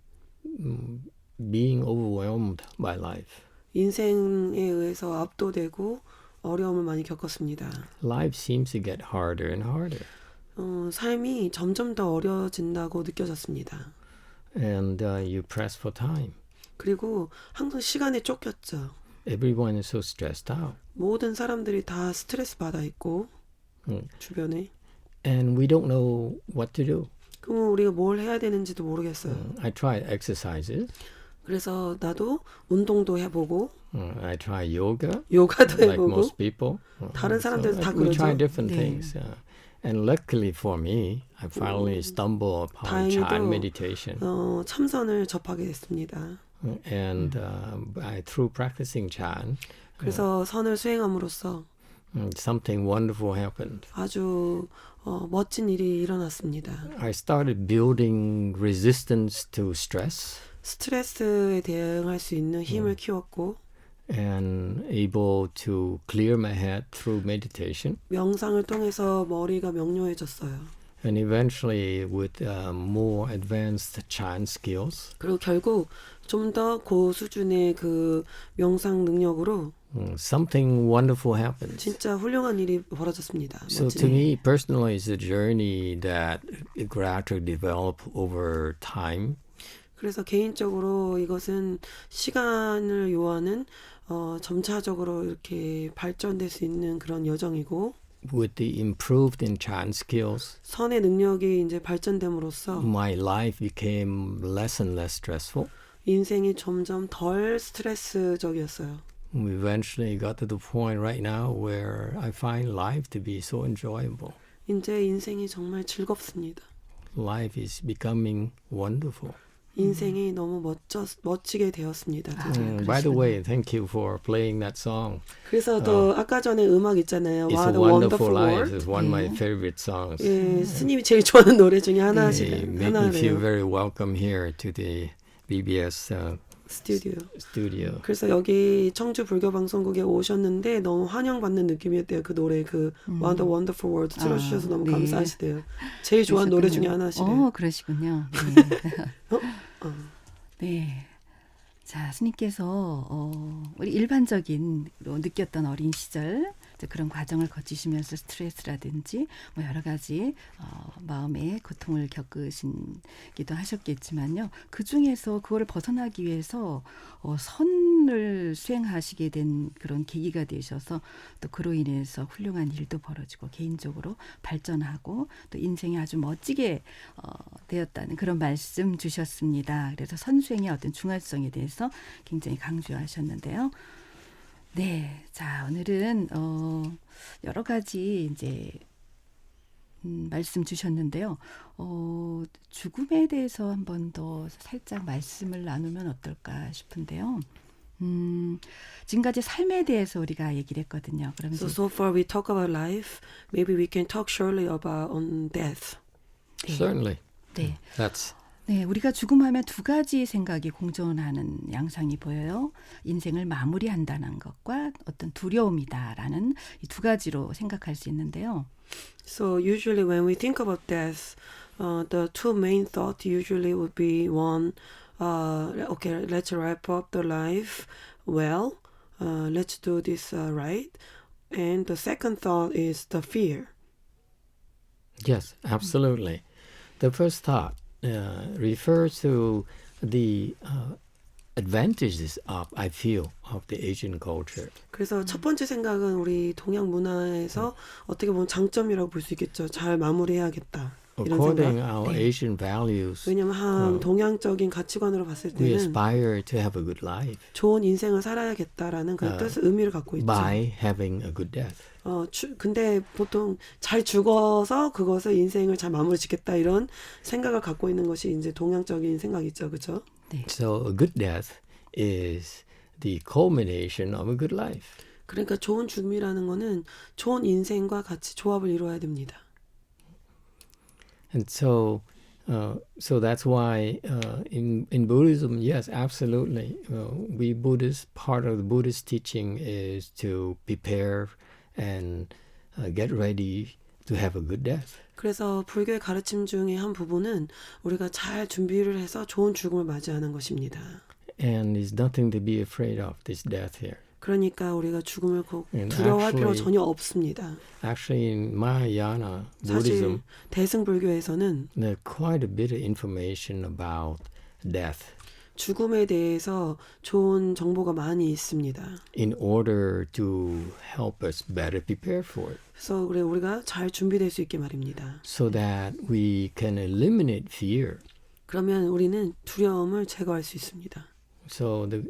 being overwhelmed by life. 인생에 의해서 압도되고 어려움을 많이 겪었습니다. Life seems to get harder and harder. 삶이 점점 더 어려워진다고 느껴졌습니다. And you press for time. 그리고 항상 시간에 쫓겼죠. Everyone is so stressed out. 모든 사람들이 다 스트레스 받아 있고 주변에. And we don't know what to do. 그럼 우리가 뭘 해야 되는지도 모르겠어요. I tried exercises. 그래서 나도 운동도 해보고 I tried yoga, 요가도 like 해보고 most people. 다른 사람들도 다 We 그러죠. try different 네. things. And luckily for me, I finally stumbled upon 다행히도, Chan meditation. 참선을 접하게 됐습니다. And through practicing Chan, 그래서 선을 수행함으로써 something wonderful happened. 아주 멋진 일이 일어났습니다. I started building resistance to stress 스트레스에 대응할 수 있는 힘을 키웠고 and able to clear my head through meditation. 명상을 통해서 머리가 명료해졌어요. And eventually with more advanced Chan skills, 그리고 결국 좀 더 고수준의 그 명상 능력으로 something wonderful happened. 진짜 훌륭한 일이 벌어졌습니다. So 멋진 to 일. me personally, it's a journey that gradually developed over time. 그래서 개인적으로 이것은 시간을 요하는 점차적으로 이렇게 발전될 수 있는 그런 여정이고 With the improved in Chan skills, 선의 능력이 이제 발전됨으로써 my life became less and less stressful. 인생이 점점 덜 스트레스적이었어요. We eventually got to the point right now where I find life to be so enjoyable. 이제 인생이 정말 즐겁습니다. Life is becoming wonderful. 인생이 너무 멋지게 되었습니다. By the way, thank you for playing that song. 그래서 또 아까 전에 음악 있잖아요. It's What a a Wonderful Wonderful Life. World. It's one of my favorite songs. 예, 스님이 제일 좋아하는 노래 중에 It 하나래요. made me feel very welcome here to the BBS 스튜디오. studio. 그래서 여기 청주 불교방송국에 오셨는데 너무 환영받는 느낌이었대요. 그 노래 그 What a Wonderful World 틀어주셔서 너무 네. 감사하시대요. 제일 좋아하는 노래 중에 하나시래요. 그러시군요. 네. 네. 자, 스님께서 우리 일반적인 느꼈던 어린 시절 이제 그런 과정을 거치시면서 스트레스라든지 뭐 여러 가지 마음의 고통을 겪으시기도 하셨겠지만요. 그 중에서 그거를 벗어나기 위해서 선을 수행하시게 된 그런 계기가 되셔서 또 그로 인해서 훌륭한 일도 벌어지고 개인적으로 발전하고 또 인생이 아주 멋지게 되었다는 그런 말씀 주셨습니다. 그래서 선수행의 어떤 중요성에 대해서 굉장히 강조하셨는데요. 네, 자 오늘은 여러 가지 이제 말씀 주셨는데요. 죽음에 대해서 한 번 더 살짝 말씀을 나누면 어떨까 싶은데요. 지금까지 삶에 대해서 우리가 얘기를 했거든요. 그러면서 So far we talk about life. Maybe we can talk shortly about on death. 네. Certainly. 네. That's 네, 우리가 죽음하면 두 가지 생각이 공존하는 양상이 보여요. 인생을 마무리한다는 것과 어떤 두려움이다라는 이 두 가지로 생각할 수 있는데요. So usually when we think about death, the two main thoughts usually would be one, okay, let's wrap up the life well. Let's do this right. And the second thought is the fear. yes, absolutely. The first thought refers to the advantages of I feel of the Asian culture. 그래서 첫 번째 생각은 우리 동양 문화에서 어떻게 보면 장점이라고 볼 수 있겠죠. 잘 마무리해야겠다. 이런 According 생각. our Asian values, 왜냐면 한 동양적인 가치관으로 봤을 we 때는 aspire to have a good life 좋은 인생을 살아야겠다라는 그 뜻, 의미를 갖고 있죠. by having a good death. 근데 보통 잘 죽어서 그것을 인생을 잘 마무리 짓겠다 이런 생각을 갖고 있는 것이 이제 동양적인 생각이죠. 그렇죠? So a good death is the culmination of a good life. 그러니까 좋은 죽음이라는 거는 좋은 인생과 같이 조합을 이루어야 됩니다. And so that's why in Buddhism, yes, absolutely, we Buddhists, part of the Buddhist teaching is to prepare and get ready to have a good death. 그래서 불교의 가르침 중에 한 부분은 우리가 잘 준비를 해서 좋은 죽음을 맞이하는 것입니다. And there's nothing to be afraid of this death here. 그러니까 우리가 죽음을 And 두려워할 필요가 actually- 전혀 없습니다. Actually, in Mahayana 사실 Buddhism, 대승불교에서는 there's quite a bit of information about death 죽음에 대해서 좋은 정보가 많이 있습니다. in order to help us better prepare for it, 그래서 그래 우리가 잘 준비될 수 있게 말입니다. so that we can eliminate fear. 그러면 우리는 두려움을 제거할 수 있습니다. So the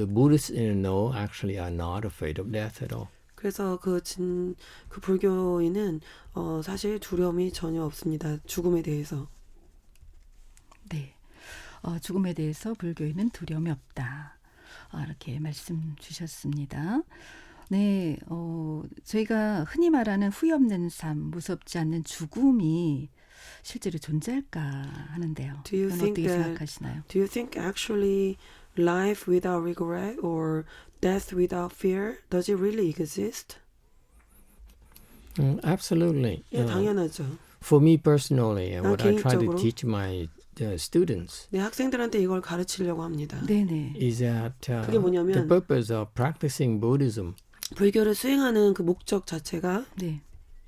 Buddhists in the know actually are not afraid of death at all. 그래서 그 불교인은 사실 두려움이 전혀 없습니다. 죽음에 대해서. 네. 죽음에 대해서 불교인은 두려움이 없다. 이렇게 말씀 주셨습니다. 네, 저희가 흔히 말하는 후회 없는 삶, 무섭지 않는 죽음이 실제로 존재할까 하는데요. Do you 그건 think 어떻게 that- 생각하시나요? Do you think actually life without regret or death without fear, does it really exist? Absolutely. 예, 당연하죠. For me personally, and what I try to 개인적으로? teach my students 네, 학생들한테 이걸 가르치려고 합니다. 네네. is that 그게 뭐냐면- the purpose of practicing Buddhism 불교를 수행하는 그 목적 자체가 네.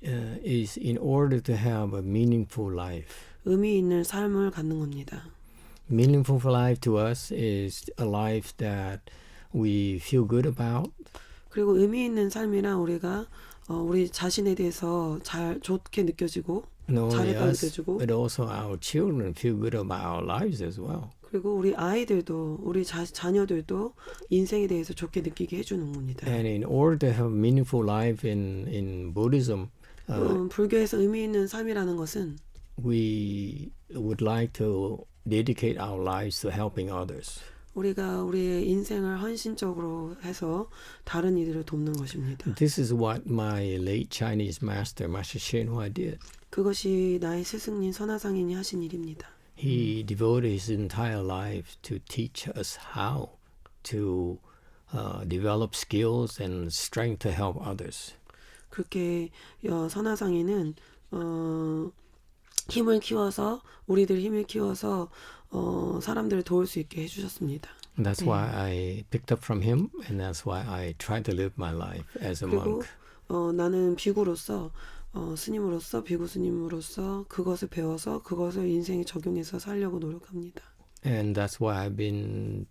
is in order to have a meaningful life. 의미 있는 삶을 갖는 겁니다. Meaningful life to us is a life that we feel good about, 그리고 의미 있는 삶이란 우리가 우리 자신에 대해서 잘 좋게 느껴지고 not only 잘했다 us, 느껴지고 but also our children feel good about our lives as well. 그리고 우리 아이들도 우리 자녀들도 인생에 대해서 좋게 느끼게 해주는 겁니다. And in order to have a meaningful life in Buddhism, 불교에서 의미 있는 삶이라는 것은 we would like to dedicate our lives to helping others. 우리가 우리의 인생을 헌신적으로 해서 다른 이들을 돕는 것입니다. This is what my late Chinese master, Master Hsien Hua, did. 그것이 나의 스승님 선화상인이 하신 일입니다. He devoted his entire life to teach us how to develop skills and strength to help others. 그렇게 선화상인은 힘을 키워서 우리들 힘을 키워서 사람들을 도울 수 있게 해주셨습니다. And that's why I picked up from him, and that's why I try to live my life as a 그리고 monk. 나는 비구로서 스님으로서 비구 스님으로서 그것을 배워서 그것을 인생에 적용해서 살려고 노력합니다. And that's why I've been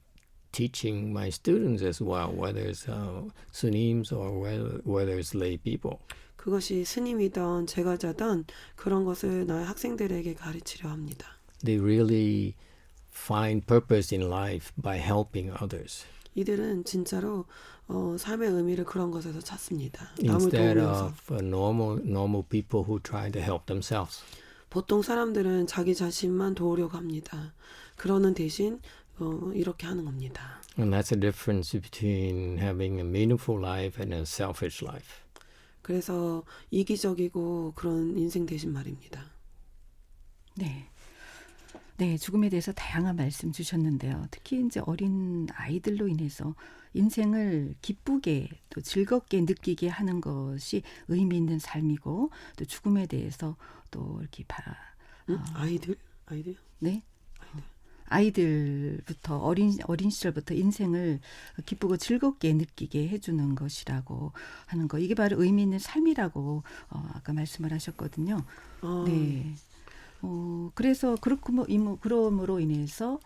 teaching my students as well, whether it's sunims or whether it's lay people. 그것이 스님이든 제가자든 그런 것을 나의 학생들에게 가르치려 합니다. They really find purpose in life by helping others 이들은 진짜로 삶의 의미를 그런 것에서 찾습니다. 남을 instead 도우면서. of normal people who try to help themselves. 보통 사람들은 자기 자신만 도우려고 합니다. 그러는 대신 이렇게 하는 겁니다. And that's the difference between having a meaningful life and a selfish life. 그래서 이기적이고 그런 인생 대신 말입니다. 네. 네, 죽음에 대해서 다양한 말씀 주셨는데요. 특히 이제 어린 아이들로 인해서 인생을 기쁘게 또 즐겁게 느끼게 하는 것이 의미 있는 삶이고 또 죽음에 대해서 또 이렇게 아이들? 네. 아이들부터 어린 시절부터 인생을 기쁘고 즐겁게 느끼게 해주는 것이라고 하는 거 이게 바로 의미 있는 삶이라고 아까 말씀을 하셨거든요. 네. 그래서 그러므로 인해서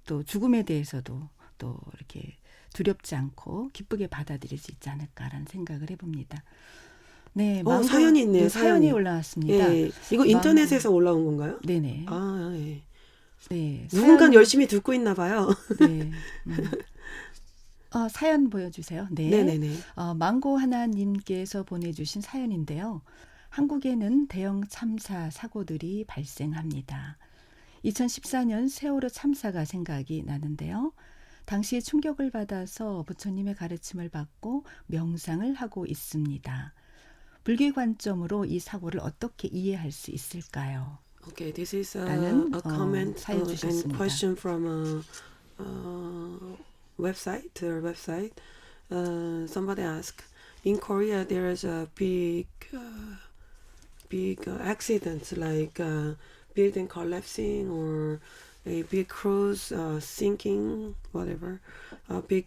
또 죽음에 대해서도 또 이렇게 두렵지 않고 기쁘게 받아들일 수 있지 않을까라는 생각을 해봅니다. 네, 사연이 있네요. 네, 사연이 올라왔습니다. 예, 이거 인터넷에서 올라온 건가요? 네네. 아, 예. 네, 누군가 열심히 듣고 있나 봐요. 네. 사연 보여주세요. 네. 네네네. 망고 하나님께서 보내주신 사연인데요. 한국에는 대형 참사 사고들이 발생합니다. 2014년 세월호 참사가 생각이 나는데요. 당시에 충격을 받아서 부처님의 가르침을 받고 명상을 하고 있습니다. 불교 관점으로 이 사고를 어떻게 이해할 수 있을까요? Okay, this is a comment 사연 and 주셨습니다. question from a website. Their website. Somebody asked, in Korea there is a big accident like building collapsing or a big cruise sinking, whatever. A big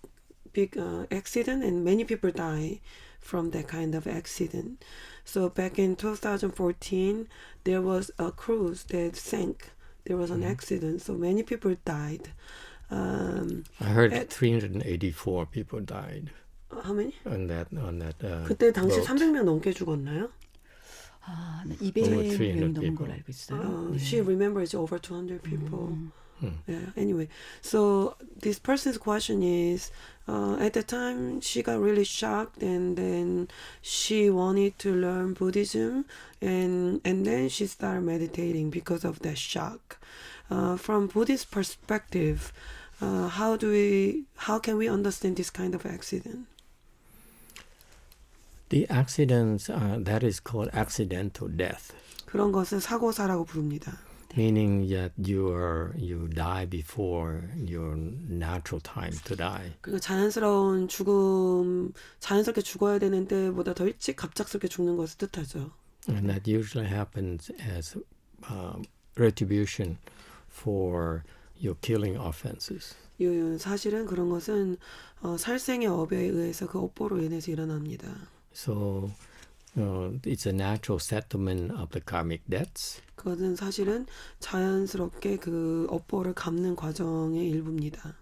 accident, and many people die from that kind of accident. So back in 2014, there was a cruise that sank. There was an accident, so many people died. I heard 384 people died How many? on that 그때 당시 boat. 300명 넘게 죽었나요? Over 200명 300 넘는 people. 걸 알고 있어요. 네. She remembers over 200 people. Yeah. Anyway, so this person's question is, at the time she got really shocked, and then she wanted to learn Buddhism, and then she started meditating because of that shock. From Buddhist perspective, how can we understand this kind of accident? The accidents, that is called accidental death, 그런 것을 사고사라고 부릅니다. meaning that you die before your natural time to die. 그리고 자연스러운 죽음, 자연스럽게 죽어야 되는 때보다 더 일찍 갑작스럽게 죽는 것을 뜻하죠. And that usually happens as retribution for your killing offenses. 사실은 그런 것은 살생의 업에 의해서 그 업보로 인해서 일어납니다. So it's a natural settlement of the karmic debts. 그것은 사실은 자연스럽게 그 업보를 갚는 과정의 일부입니다.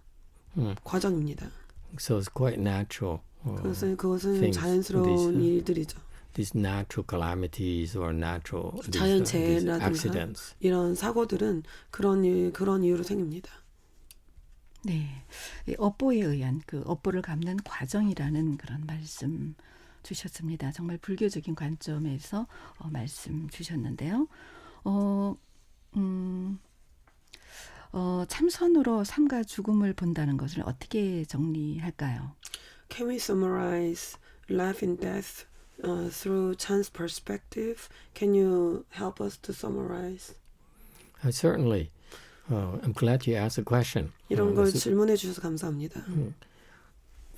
과정입니다. So it's quite natural. 그것은 things, 자연스러운 these, 일들이죠. These natural calamities or natural these 자연재해라든가 accidents. 이런 사고들은 그런 이유로 생깁니다. 네, 이 업보에 의한 그 업보를 갚는 과정이라는 그런 말씀 주셨습니다. 정말 불교적인 관점에서 말씀 주셨는데요. 참선으로 삶과 죽음을 본다는 것을 어떻게 정리할까요? Can we summarize life and death through Chan's perspective? Can you help us to summarize? Certainly. I'm glad you asked the question. 이런 걸 질문해 주셔서 감사합니다.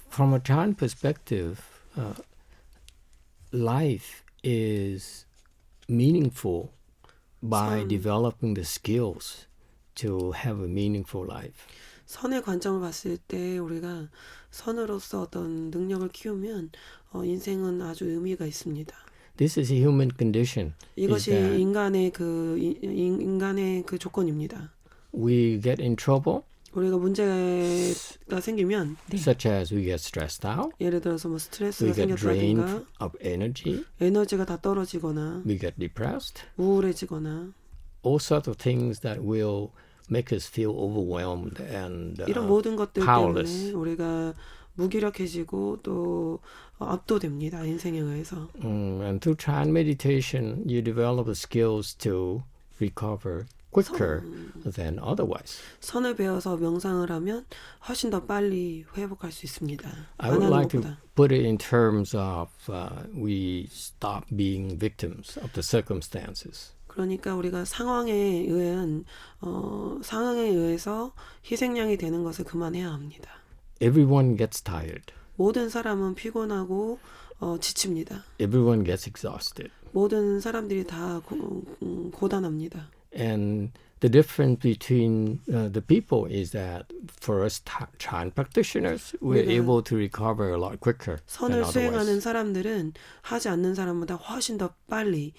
From a Chan perspective, life is meaningful by developing the skills to have a meaningful life. 선의 관점을 봤을 때 우리가 선으로서 어떤 능력을 키우면 인생은 아주 의미가 있습니다. This is a human condition. 이것이 is that 인간의 그 조건입니다. we get in trouble, 우리가 문제가 생기면 such as we get stressed out, 예를 들어서 뭐 we 스트레스가 get drained 생겼다든가 of energy, 에너지가 다 떨어지거나 we get depressed. 우울해지거나 All sorts of things that will make us feel overwhelmed and 이런 모든 것들 powerless. 때문에 우리가 무기력해지고 또 압도됩니다. 인생에 의해서. And through Chan meditation, you develop the skills to recover quicker than otherwise. 선을 배워서 명상을 하면 훨씬 더 빨리 회복할 수 있습니다. I 안 would 하는 like to 것보다. put it in terms of we stop being victims of the circumstances. 그러니까 우리가 상황에 의해서 희생양이 되는 것을 그만해야 합니다. Everyone gets tired. 모든 사람은 피곤하고 지칩니다. Everyone gets exhausted. 모든 사람들이 다 고단합니다. And the difference between the people is that for us Chan practitioners, we're 우리가 able to recover a lot quicker than 선을 수행하는 otherwise. 사람들은 하지 않는 사람보다 훨씬 더 빨리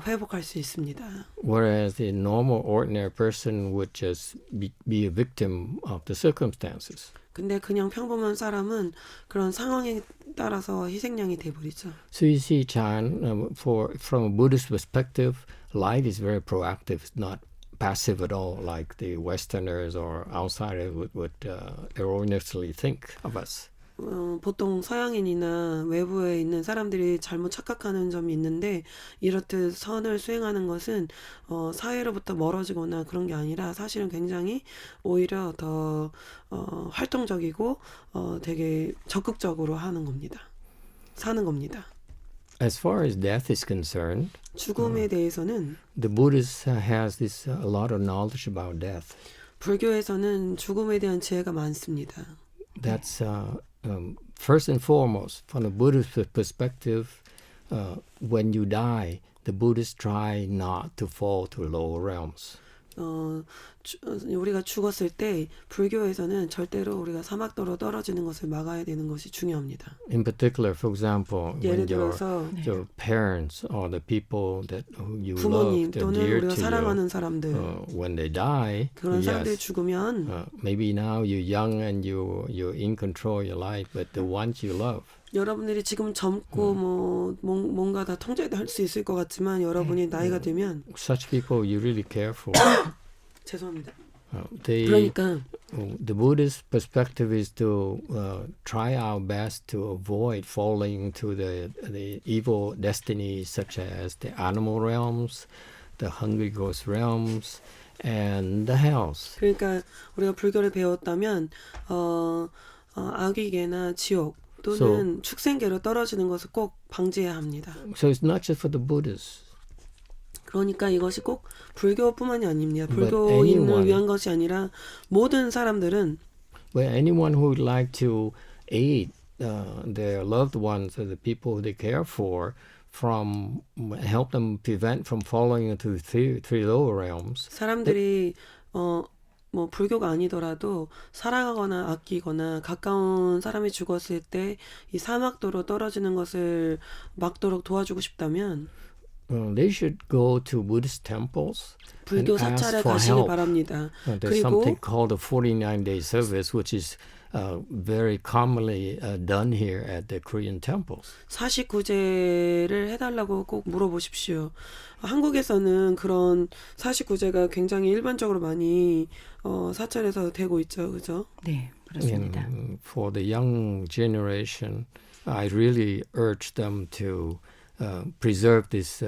회복할 수 있습니다. Whereas the normal, ordinary person would just be a victim of the circumstances. 근데 그냥 평범한 사람은 그런 상황에 따라서 희생양이 돼버리죠. So you see, Chan, from a Buddhist perspective, life is very proactive. It's not passive at all, like the Westerners or outsiders would erroneously think of us. 보통 서양인이나 외부에 있는 사람들이 잘못 착각하는 점이 있는데 이렇듯 선을 수행하는 것은 사회로부터 멀어지거나 그런 게 아니라 사실은 굉장히 오히려 더 활동적이고 되게 적극적으로 사는 겁니다. As far as death is concerned, 죽음에 대해서는 the Buddhist has this a lot of knowledge about death. 불교에서는 죽음에 대한 지혜가 많습니다. That's first and foremost, from the Buddhist perspective, when you die, the Buddhists try not to fall to lower realms. 우리가 죽었을 때 불교에서는 절대로 우리가 사막도로 떨어지는 것을 막아야 되는 것이 중요합니다. In particular, for example, 예를 when 들어서 your parents or the people that you 부모님 love, they're 또는 dear 우리가 to 사랑하는 you, 사람들 when they die, 그런 사람들이 yes, 죽으면 maybe now you're young and you're in control of your life, but the ones you love, 여러분들이 지금 젊고 뭔가 다 통제할 수 있을 것 같지만 여러분이 나이가 되면 such people you really care for. 죄송합니다. They, 그러니까 the Buddhist perspective is to try our best to avoid falling into the evil destinies such as the animal realms, the hungry ghost realms, and the hells. 그러니까 우리가 불교를 배웠다면 악귀계나 지옥 또는 축생계로 떨어지는 것을 꼭 방지해야 합니다. So it's not just for the Buddhists. 그러니까 이것이 꼭 불교뿐만이 아닙니다. But 불교인을 anyone- 위한 것이 아니라 모든 사람들은 But anyone who would like to aid their loved ones or the people they care for from help them prevent from falling into three lower realms. 사람들이 뭐 불교가 아니더라도 사랑하거나 아끼거나 가까운 사람이 죽었을 때 이 사막도로 떨어지는 것을 막도록 도와주고 싶다면 They should go to Buddhist temples 불교 and ask 사찰에 for 가시기 help. 바랍니다. There's 그리고 something called the 49-day service, which is very commonly done here at the Korean temples. 49제를 해달라고 꼭 물어보십시오. 한국에서는 그런 49제가 굉장히 일반적으로 많이 사찰에서 되고 있죠. 그죠? 네, 그렇습니다. And for the young generation, I really urge them to preserve this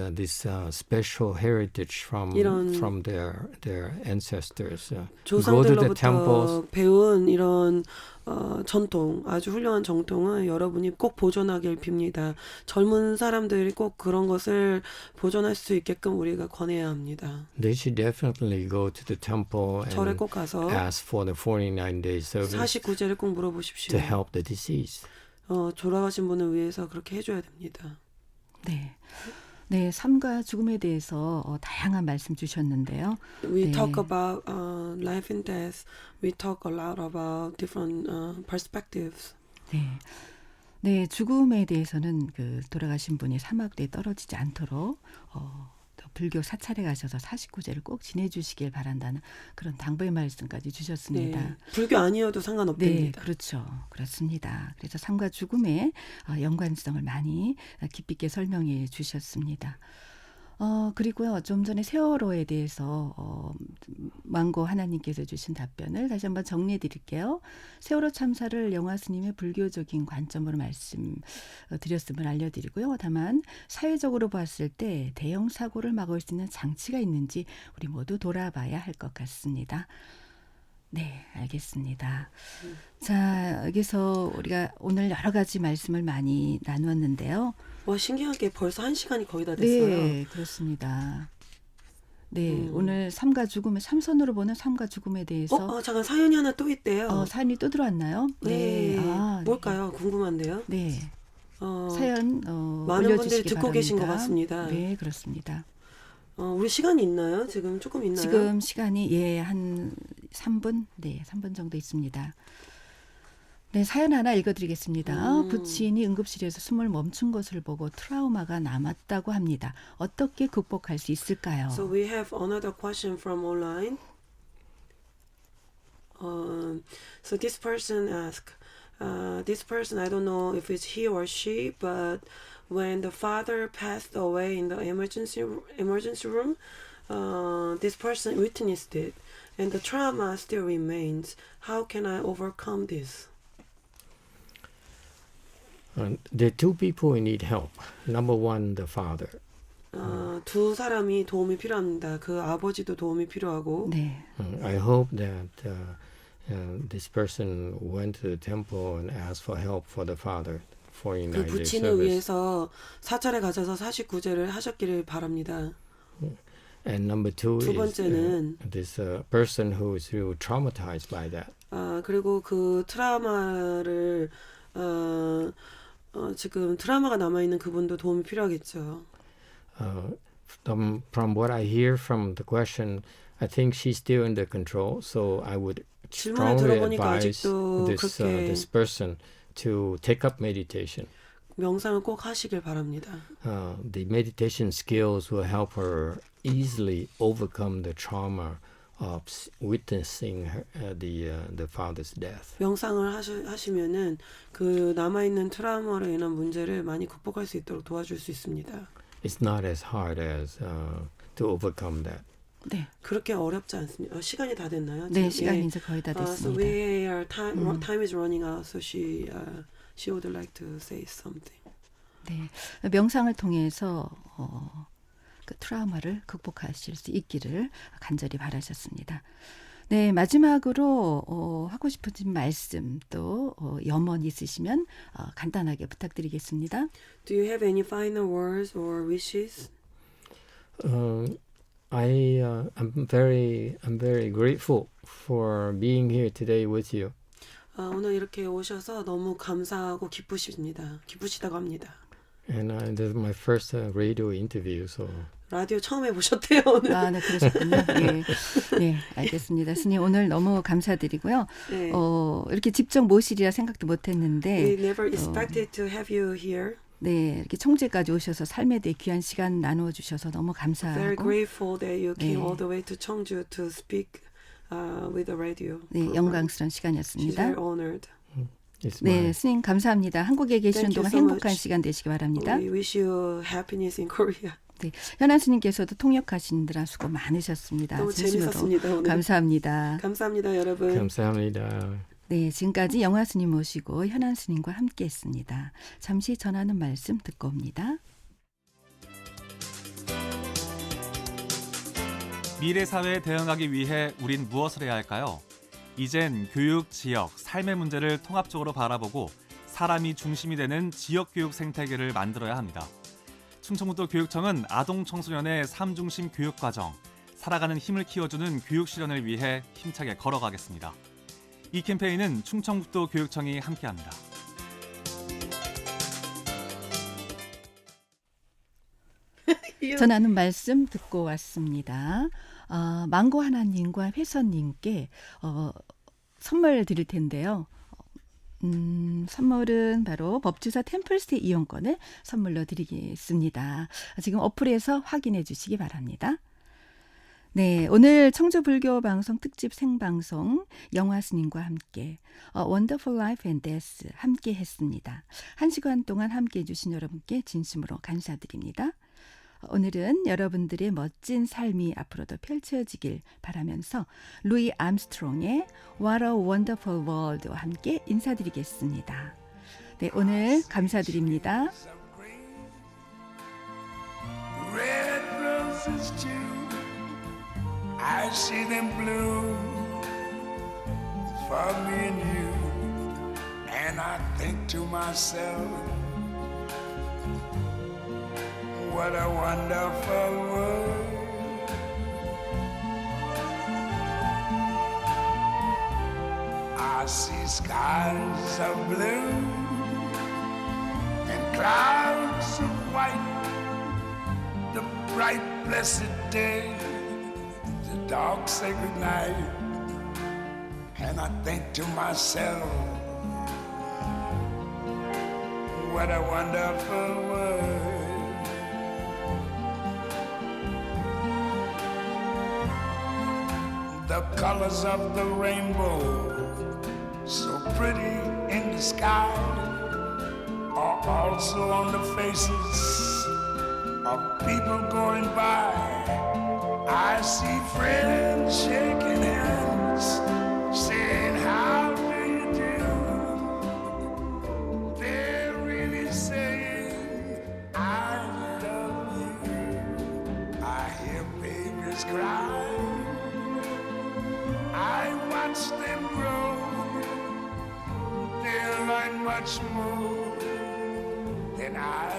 special heritage from their ancestors. Go to the temples. 조상들로부터 배운 이런 전통, 아주 훌륭한 정통을 여러분이 꼭 보존하길 빕니다. 젊은 사람들이 꼭 그런 것을 보존할 수 있게끔 우리가 권해야 합니다. They should definitely go to the temple 절에 and 꼭 가서 ask for the 49-day service 49제를 꼭 물어보십시오. to help the deceased. 돌아가신 분을 위해서 그렇게 해줘야 됩니다. 네. 네, 삶과 죽음에 대해서 다양한 말씀 주셨는데요. We 네. talk about life and death. We talk a lot about different perspectives. 네. 네, 죽음에 대해서는 그 돌아가신 분이 사막도에 떨어지지 않도록 또 불교 사찰에 가셔서 49제를 꼭 지내주시길 바란다는 그런 당부의 말씀까지 주셨습니다. 네, 불교 아니어도 네, 상관없답니다. 그렇죠. 그렇습니다. 그래서 삶과 죽음의 연관성을 많이 깊이 있게 설명해 주셨습니다. 그리고요, 좀 전에 세월호에 대해서 망고 하나님께서 주신 답변을 다시 한번 정리해 드릴게요. 세월호 참사를 영화 스님의 불교적인 관점으로 말씀 드렸음을 알려드리고요. 다만 사회적으로 봤을 때 대형 사고를 막을 수 있는 장치가 있는지 우리 모두 돌아봐야 할 것 같습니다. 네, 알겠습니다. 자, 여기서 우리가 오늘 여러 가지 말씀을 많이 나누었는데요. 와, 신기하게 벌써 1시간이 거의 다 됐어요. 네, 그렇습니다. 네, 오늘 삶과 죽음의 삼선으로 보는 삶과 죽음에 대해서 잠깐 사연이 하나 또 있대요. 사연이 또 들어왔나요? 네. 네. 뭘까요? 궁금한데요. 네. 어, 사연 많은 분들이 올려주시기 듣고 바랍니다. 계신 것 같습니다. 네, 그렇습니다. 우리 시간이 있나요? 지금 조금 있나요? 지금 시간이 한 3분? 네, 3분 정도 있습니다. 네, 사연 하나 읽어드리겠습니다. 부친이 응급실에서 숨을 멈춘 것을 보고 트라우마가 남았다고 합니다. 어떻게 극복할 수 있을까요? So we have another question from online. So this person asked, this person, I don't know if it's he or she, but when the father passed away in the emergency room, this person witnessed it, and the trauma still remains. How can I overcome this? There are two people who need help. Number one, the father. 두 사람이 도움이 필요합니다. 그 아버지도 도움이 필요하고. 네. I hope that this person went to the temple and asked for help for the father for 그 United 부친을 Service. 위해서 사찰에 가셔서 49제를 하셨기를 바랍니다. And number two 두 is 번째는 this person who is really traumatized by that. 그리고 그 트라우마를 지금 트라우마가 남아 있는 그분도 도움이 필요하겠죠. From what I hear from the question, I think she's still under control. So I would 질문을 strongly 들어보니까 advise 아직도 this 그렇게 this person to take up meditation. 명상을 꼭 하시길 바랍니다. The meditation skills will help her easily overcome the trauma of witnessing the father's death. 명상을 하시면은 그 남아 있는 트라우마로 인한 문제를 많이 극복할 수 있도록 도와줄 수 있습니다. It's not as hard as to overcome that. 네. 그렇게 어렵지 않습니다. 시간이 다 됐나요? 네, 지금? 시간이 예. 이제 거의 다 So 됐습니다. we are time is running out. So she would like to say something. 네, 명상을 통해서 그 트라우마를 극복하실 수 있기를 간절히 바라셨습니다. 네, 마지막으로 하고 싶으신 말씀 또 염원 있으시면 간단하게 부탁드리겠습니다. Do you have any final words or wishes? I'm very grateful for being here today with you. 오늘 이렇게 오셔서 너무 감사하고 기쁘시다고 합니다. And this is my first radio interview, so 라디오 처음 해보셨대요 오늘. 네, 그러셨군요. 네, 네, 알겠습니다. 스님 오늘 너무 감사드리고요. 네. 이렇게 직접 모시리라 생각도 We 못했는데, never expected to have you here. 네, 이렇게 청주까지 오셔서 삶에 대해 귀한 시간 나누어 주셔서 너무 Very 감사하고, grateful that you came 네. all the way to Cheongju to speak with the radio. 네, program. 영광스러운 She's 시간이었습니다. very honored. it's 네, my 스님 감사합니다. 한국에 계시는 Thank you 동안 so 행복한 much. 시간 되시기 바랍니다. We wish you happiness in Korea. 네, 현안 스님께서도 통역하시느라 수고 많으셨습니다. 너무 진심으로 재밌었습니다 오늘. 감사합니다. 감사합니다 여러분. 감사합니다. 네, 지금까지 영화 스님 모시고 현안 스님과 함께했습니다. 잠시 전하는 말씀 듣고 옵니다. 미래 사회에 대응하기 위해 우린 무엇을 해야 할까요? 이젠 교육, 지역, 삶의 문제를 통합적으로 바라보고 사람이 중심이 되는 지역교육 생태계를 만들어야 합니다. 충청북도 교육청은 아동 청소년의 삶 중심 교육과정, 살아가는 힘을 키워주는 교육 실현을 위해 힘차게 걸어가겠습니다. 이 캠페인은 충청북도 교육청이 함께합니다. 전하는 말씀 듣고 왔습니다. 망고 하나님과 회선님께 선물 드릴 텐데요. 선물은 바로 법주사 템플스테이 이용권을 선물로 드리겠습니다. 지금 어플에서 확인해 주시기 바랍니다. 네, 오늘 청주불교방송 특집 생방송 영화 스님과 함께 Wonderful Life and Death 함께 했습니다. 1시간 동안 함께 해주신 여러분께 진심으로 감사드립니다. 오늘은 여러분들의 멋진 삶이 앞으로도 펼쳐지길 바라면서 루이 암스트롱의 What a Wonderful World와 함께 인사드리겠습니다. 네, 오늘 감사드립니다. Red roses too, I see them bloom for me and you, and I think to myself, what a wonderful world. I see skies of blue and clouds of white, the bright blessed day, the dark sacred night, and I think to myself, what a wonderful world. The colors of the rainbow, so pretty in the sky, are also on the faces of people going by. I see friends shaking hands, saying, how do you do? They're really saying, I love you. I hear babies cry, I watch them grow. They'll learn much more than I